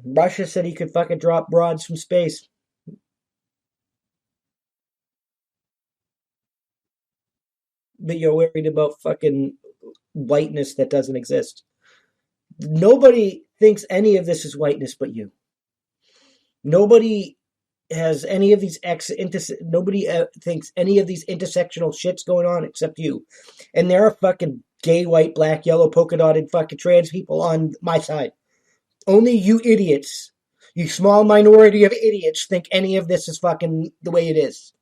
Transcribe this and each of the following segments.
Russia said he could fucking drop broads from space. But you're worried about fucking whiteness that doesn't exist. Nobody thinks any of this is whiteness but you. Nobody has any of these nobody thinks any of these intersectional shits going on except you. And there are fucking gay, white, black, yellow, polka dotted fucking trans people on my side. Only you idiots, you small minority of idiots, think any of this is fucking the way it is.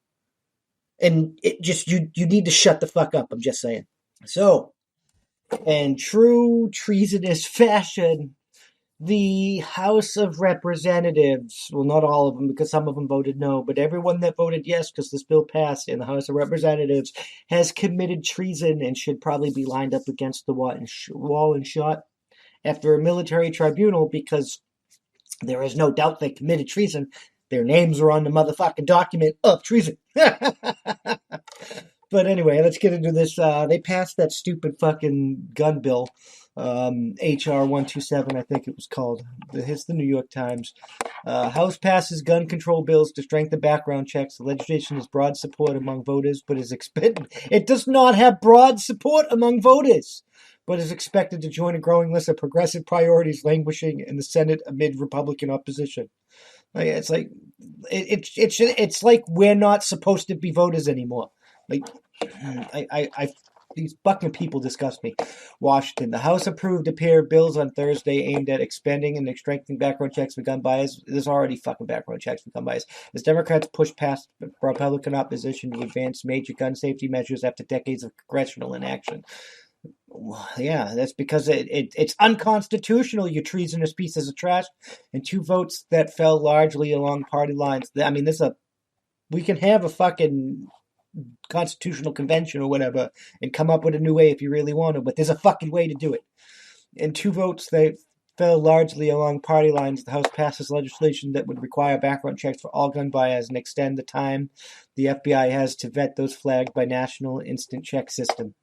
And it just you need to shut the fuck up. I'm just saying. So, in true treasonous fashion, the House of Representatives, well, not all of them because some of them voted no, but everyone that voted yes because this bill passed in the House of Representatives has committed treason and should probably be lined up against the wall and shot after a military tribunal because there is no doubt they committed treason. Their names are on the motherfucking document of treason. But anyway, let's get into this. They passed that stupid fucking gun bill, HR 127, I think it was called. It's the New York Times. House passes gun control bills to strengthen background checks. The legislation has broad support among voters, but is expected. It does not have broad support among voters, but is expected to join a growing list of progressive priorities languishing in the Senate amid Republican opposition. It's like it's like we're not supposed to be voters anymore. Like these fucking people disgust me. Washington. The House approved a pair of bills on Thursday aimed at expanding and strengthening background checks for gun buyers. There's already fucking background checks for gun buyers. As Democrats push past Republican opposition to advance major gun safety measures after decades of congressional inaction. Yeah, that's because it's unconstitutional, you treasonous pieces of trash. And 2 votes that fell largely along party lines. I mean, we can have a fucking constitutional convention or whatever and come up with a new way if you really want to, but there's a fucking way to do it. And 2 votes that fell largely along party lines, the House passes legislation that would require background checks for all gun buyers and extend the time the FBI has to vet those flagged by National Instant Check System.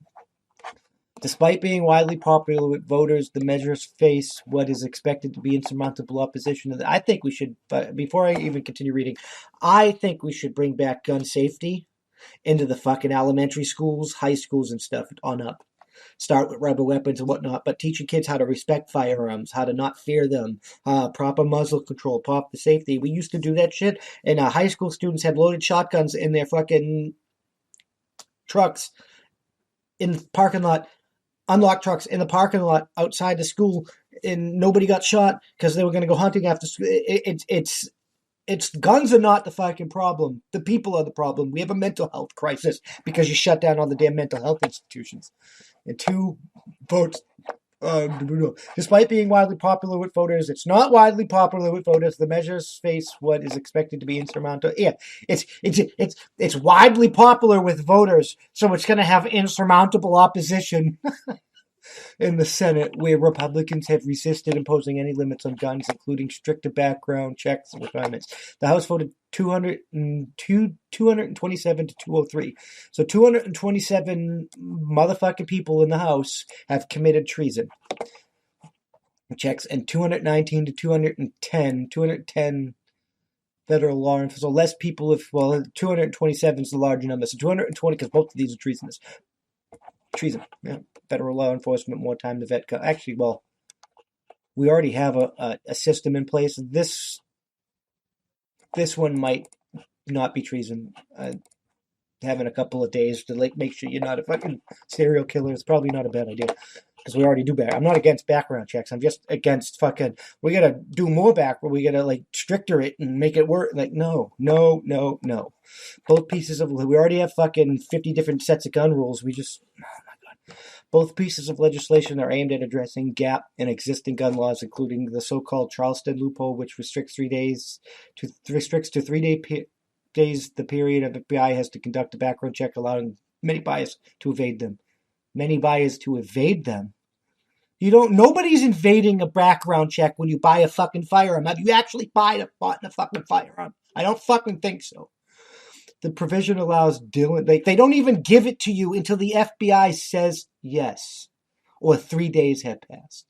Despite being widely popular with voters, the measures face what is expected to be insurmountable opposition. I think we should, before I even continue reading, I think we should bring back gun safety into the fucking elementary schools, high schools, and stuff on up. Start with rubber weapons and whatnot, but teaching kids how to respect firearms, how to not fear them, proper muzzle control, proper safety. We used to do that shit, and high school students had loaded shotguns in their fucking trucks in the parking lot. Unlocked trucks in the parking lot outside the school, and nobody got shot because they were going to go hunting after school. It's guns are not the fucking problem. The people are the problem. We have a mental health crisis because you shut down all the damn mental health institutions. And 2 votes. Despite being widely popular with voters, it's not widely popular with voters. The measures face what is expected to be insurmountable. Yeah, it's widely popular with voters, so it's going to have insurmountable opposition in the Senate, where Republicans have resisted imposing any limits on guns, including stricter background checks and requirements. The House voted 227 to 203. So 227 motherfucking people in the House have committed treason. Checks, and 219 to 210 federal law enforcement. So less people, 227 is the larger number. So 220, because both of these are treasonous. Treason. Yeah. Federal law enforcement, more time to vet. Actually, well, we already have a system in place. This one might not be treason. Having a couple of days to make sure you're not a fucking serial killer is probably not a bad idea. Because we already do back. I'm not against background checks. I'm just against fucking. We gotta do more we gotta stricter it and make it work. No. Both pieces of we already have fucking 50 different sets of gun rules. Oh my god. Both pieces of legislation are aimed at addressing gap in existing gun laws, including the so-called Charleston loophole, which restricts 3 days to 3 days the period of FBI has to conduct a background check, allowing many buyers to evade them. Nobody's invading a background check when you buy a fucking firearm. Have you actually bought a fucking firearm? I don't fucking think so. The provision allows they don't even give it to you until the FBI says yes, or 3 days have passed.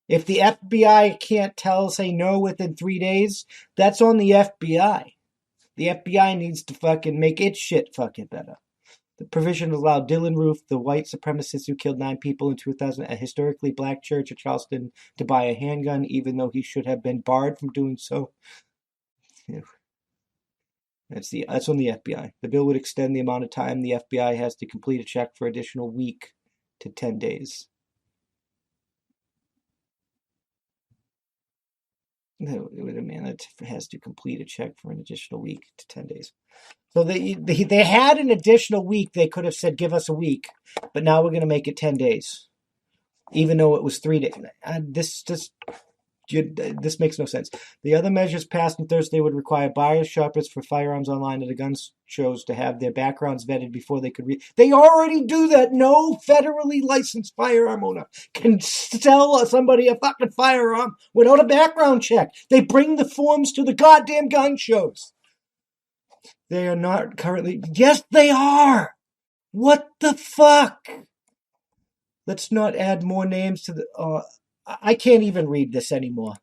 If the FBI can't say no within 3 days, that's on the FBI. The FBI needs to fucking make its shit fucking better. The provision allowed Dylan Roof, the white supremacist who killed 9 people in 2000 at a historically black church in Charleston, to buy a handgun, even though he should have been barred from doing so. That's on the FBI. The bill would extend the amount of time the FBI has to complete a check for an additional week to 10 days. No, a man that has to complete a check for an additional week to 10 days. So they had an additional week. They could have said, give us a week, but now we're going to make it 10 days, even though it was 3 days. This makes no sense. The other measures passed on Thursday would require buyers, shoppers for firearms online at the gun shows to have their backgrounds vetted before they could read. They already do that. No federally licensed firearm owner can sell somebody a fucking firearm without a background check. They bring the forms to the goddamn gun shows. They are not currently. Yes, they are. What the fuck? Let's not add more names to the. I can't even read this anymore.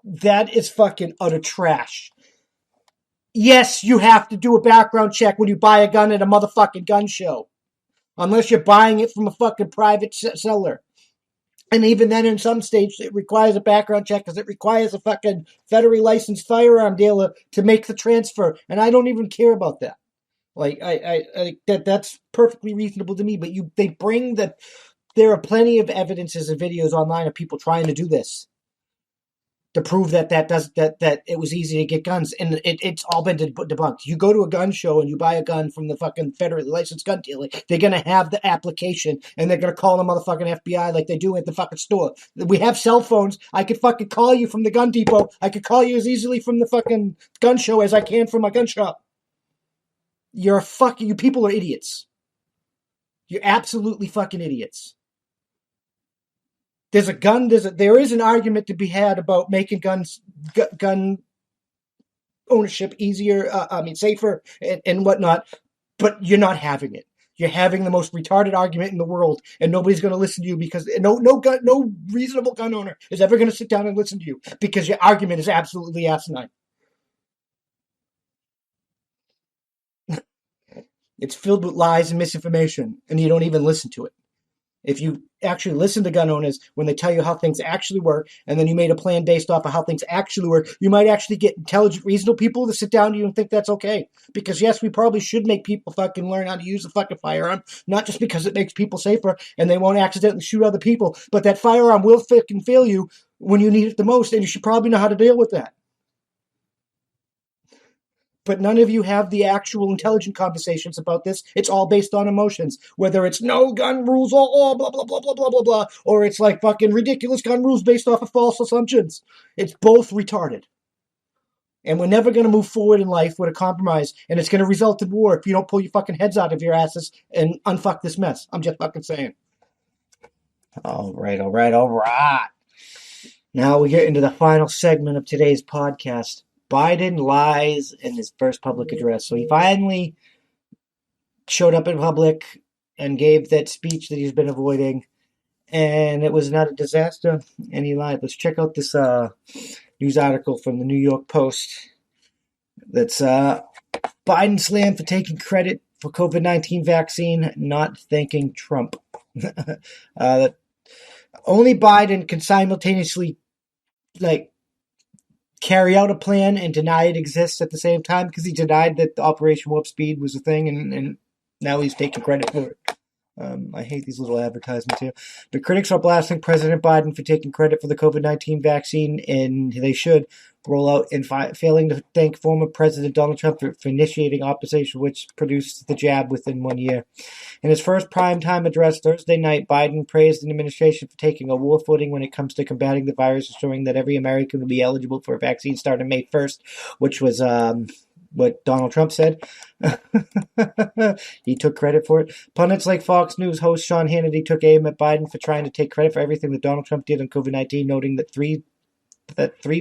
That is fucking utter trash. Yes, you have to do a background check when you buy a gun at a motherfucking gun show. Unless you're buying it from a fucking private seller. And even then, in some states, it requires a background check because it requires a fucking federally licensed firearm dealer to make the transfer. And I don't even care about that. Like, that's perfectly reasonable to me. But they bring the. There are plenty of evidences and videos online of people trying to do this to prove that it was easy to get guns, and it's all been debunked. You go to a gun show and you buy a gun from the fucking federally licensed gun dealer, they're gonna have the application and they're gonna call the motherfucking FBI like they do at the fucking store. We have cell phones. I could fucking call you from the gun depot. I could call you as easily from the fucking gun show as I can from my gun shop. You people are idiots. You're absolutely fucking idiots. There is an argument to be had about making gun ownership easier, safer and whatnot, but you're not having it. You're having the most retarded argument in the world, and nobody's going to listen to you because no reasonable gun owner is ever going to sit down and listen to you because your argument is absolutely asinine. It's filled with lies and misinformation, and you don't even listen to it. If you actually listen to gun owners when they tell you how things actually work, and then you made a plan based off of how things actually work, you might actually get intelligent, reasonable people to sit down to you and think that's okay. Because yes, we probably should make people fucking learn how to use a fucking firearm, not just because it makes people safer and they won't accidentally shoot other people, but that firearm will fucking fail you when you need it the most, and you should probably know how to deal with that. But none of you have the actual intelligent conversations about this. It's all based on emotions. Whether it's no gun rules or blah, blah, blah, blah, blah, blah, blah, or it's like fucking ridiculous gun rules based off of false assumptions. It's both retarded. And we're never going to move forward in life with a compromise, and it's going to result in war if you don't pull your fucking heads out of your asses and unfuck this mess. I'm just fucking saying. All right. Now we get into the final segment of today's podcast. Biden lies in his first public address. So he finally showed up in public and gave that speech that he's been avoiding, and it was not a disaster, and he lied. Let's check out this news article from the New York Post that's Biden slammed for taking credit for COVID-19 vaccine, not thanking Trump. Only Biden can simultaneously carry out a plan and deny it exists at the same time, because he denied that Operation Warp Speed was a thing, and now he's taking credit for it. I hate these little advertisements here. But critics are blasting President Biden for taking credit for the COVID-19 vaccine, and they should roll out and failing to thank former President Donald Trump for initiating opposition, which produced the jab within 1 year. In his first primetime address Thursday night, Biden praised the administration for taking a war footing when it comes to combating the virus, ensuring that every American will be eligible for a vaccine starting May 1st, which was what Donald Trump said. He took credit for it. Pundits like Fox News host Sean Hannity took aim at Biden for trying to take credit for everything that Donald Trump did on COVID-19, noting that three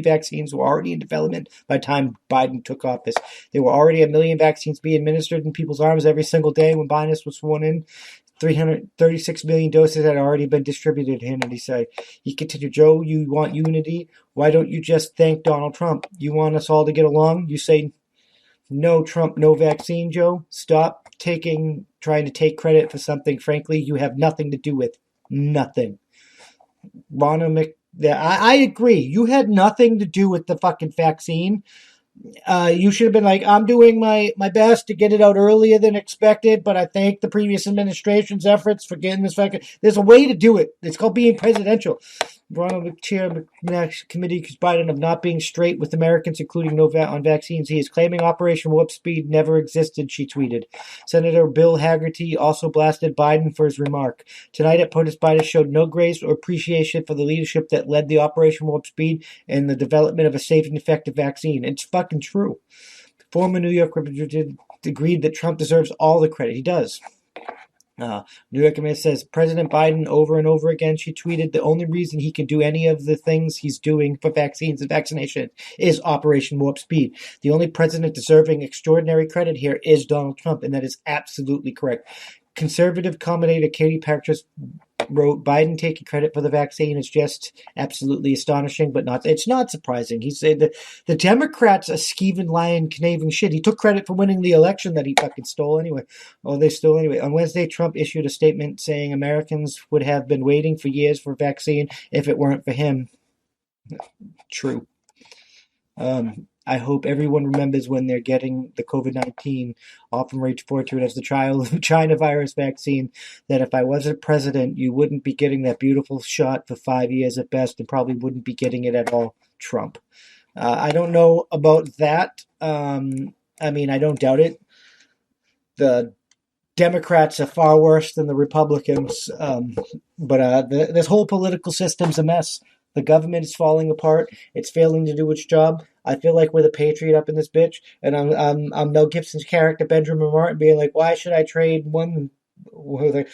vaccines were already in development by the time Biden took office. There were already 1 million vaccines being administered in people's arms every single day when Biden was sworn in. 336 million doses had already been distributed, Hannity said. He continued, Joe, you want unity? Why don't you just thank Donald Trump? You want us all to get along? You say, no Trump, no vaccine, Joe. Stop trying to take credit for something, frankly, you have nothing to do with. Nothing. I agree. You had nothing to do with the fucking vaccine. You should have been like, I'm doing my best to get it out earlier than expected, but I thank the previous administration's efforts for getting this fucking... There's a way to do it. It's called being presidential. Ronald Chair committee accused Biden of not being straight with Americans, including on vaccines. He is claiming Operation Warp Speed never existed, she tweeted. Senator Bill Hagerty also blasted Biden for his remark. Tonight at POTUS, Biden showed no grace or appreciation for the leadership that led the Operation Warp Speed and the development of a safe and effective vaccine. It's fucking true. Former New York representative agreed that Trump deserves all the credit. He does. New York Committee says President Biden over and over again, she tweeted, the only reason he can do any of the things he's doing for vaccines and vaccination is Operation Warp Speed. The only president deserving extraordinary credit here is Donald Trump, and that is absolutely correct. Conservative commentator Katie Patrick wrote, Biden taking credit for the vaccine is just absolutely astonishing, but it's not surprising. He said the Democrats are skeeving, lying, conniving shit. He took credit for winning the election that he fucking stole anyway. Oh, they stole anyway. On Wednesday, Trump issued a statement saying Americans would have been waiting for years for a vaccine if it weren't for him. True. I hope everyone remembers when they're getting the COVID-19, often referred to it as the China virus vaccine, that if I wasn't president, you wouldn't be getting that beautiful shot for 5 years at best and probably wouldn't be getting it at all, Trump. I don't know about that. I mean, I don't doubt it. The Democrats are far worse than the Republicans, but this whole political system's a mess. The government is falling apart. It's failing to do its job. I feel like we're the patriot up in this bitch, and I'm Mel Gibson's character Benjamin Martin being like, why should I trade one motherfucker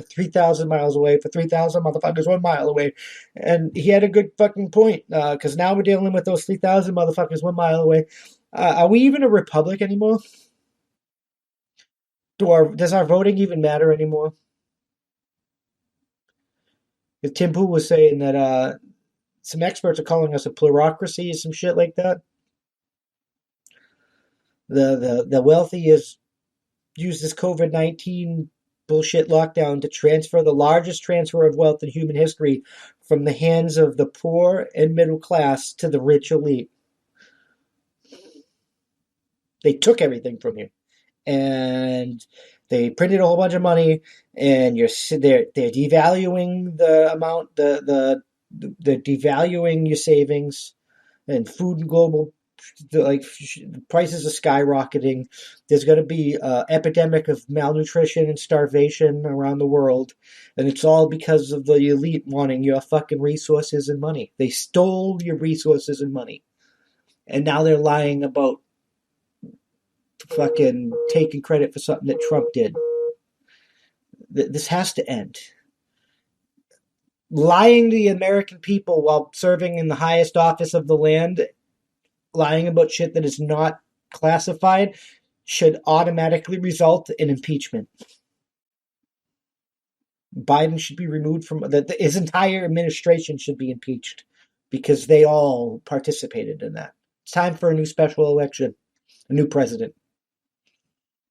3,000 miles away for 3,000 motherfuckers 1 mile away? And he had a good fucking point, because now we're dealing with those 3,000 motherfuckers 1 mile away. Are we even a republic anymore? Does our voting even matter anymore? Tim Pool was saying that some experts are calling us a plurocracy, some shit like that. The wealthy has used this COVID-19 bullshit lockdown to transfer the largest transfer of wealth in human history from the hands of the poor and middle class to the rich elite. They took everything from you, and they printed a whole bunch of money, and they're devaluing the amount, they're devaluing your savings, and food and global, prices are skyrocketing. There's going to be an epidemic of malnutrition and starvation around the world, and it's all because of the elite wanting your fucking resources and money. They stole your resources and money, and now they're lying about fucking taking credit for something that Trump did. This has to end. Lying to the American people while serving in the highest office of the land, lying about shit that is not classified, should automatically result in impeachment. Biden should be removed from... His entire administration should be impeached because they all participated in that. It's time for a new special election, a new president,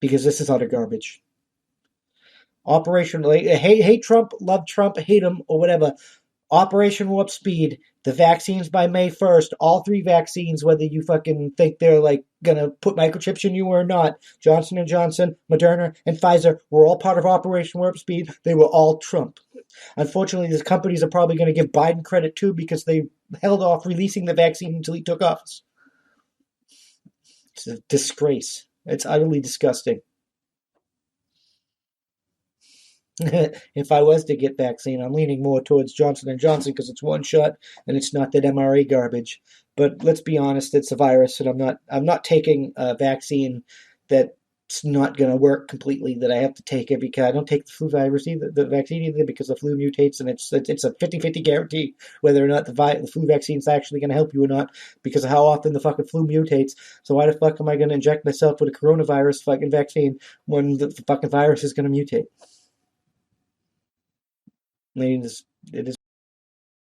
because this is utter garbage. Operation, hate Trump, love Trump, hate him, or whatever. Operation Warp Speed, the vaccines by May 1st, all 3 vaccines, whether you fucking think they're gonna put microchips in you or not, Johnson & Johnson, Moderna, and Pfizer were all part of Operation Warp Speed. They were all Trump. Unfortunately, these companies are probably going to give Biden credit too because they held off releasing the vaccine until he took office. It's a disgrace. It's utterly disgusting. If I was to get vaccine, I'm leaning more towards Johnson & Johnson because it's one shot and it's not that mRNA garbage. But let's be honest, it's a virus, and I'm not taking a vaccine that it's not going to work completely, that I have to take every I don't take the flu virus either, the vaccine either, because the flu mutates, and it's a 50-50 guarantee whether or not the flu vaccine is actually going to help you or not, because of how often the fucking flu mutates. So why the fuck am I going to inject myself with a coronavirus fucking vaccine when the fucking virus is going to mutate? I mean, it is